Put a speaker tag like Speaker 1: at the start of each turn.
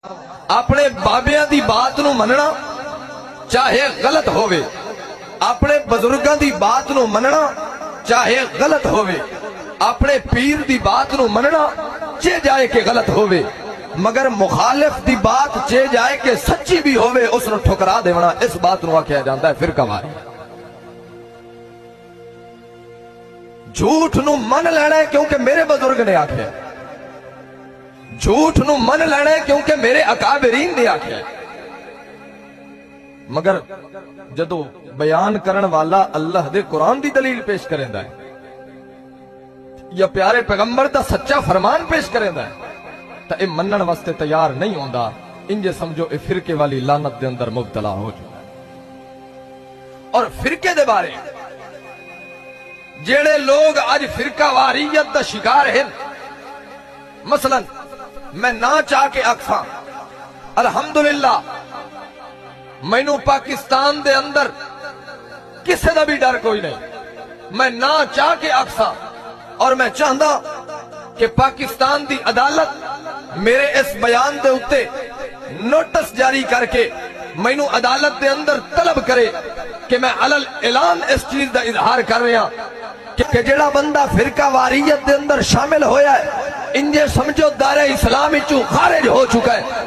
Speaker 1: اپنے بابیاں دی بات نو مننا چاہے غلط ہووے، اپنے بزرگاں دی بات نو مننا چاہے غلط ہووے، اپنے پیر دی بات نو مننا چے جائے کہ غلط ہووے، مگر مخالف دی بات چے جائے کہ سچی بھی ہووے اس نو ٹھکرا دیونا، اس بات نو آکھیا جاندا ہے فرقہ واری۔ جھوٹ نو من لینا ہے کیونکہ میرے بزرگ نے آکھیا، جھوٹ نو من لینا ہے کیونکہ میرے اکابرین نے آکھیا، مگر جدو بیان کرن والا اللہ دے قرآن دی دلیل پیش کریندا ہے یا پیارے پیغمبر دا سچا فرمان پیش کریندا ہے تا اے منن واسطے تیار نہیں ہوندا، انجے سمجھو اے فرقے والی لعنت دے اندر مبتلا ہو چکا ہے۔ اور فرقے دے بارے جیڑے لوگ آج فرقہ واریت دا شکار ہیں، مثلا میں نہ چاہ کے اکساں الحمدللہ مینوں پاکستان دے اندر کسے دا بھی ڈر کوئی نہیں، میں نہ چاہ کے اکساں اور میں چاہتا کہ پاکستان دی عدالت میرے اس بیان دے اتے نوٹس جاری کر کے مینوں عدالت دے اندر طلب کرے کہ میں علل اعلان اس چیز دا اظہار کر رہا کہ جڑا بندہ فرقہ واریت دے اندر شامل ہویا ہے انجے سمجھو دار اسلام چوں خارج ہو چکا ہے۔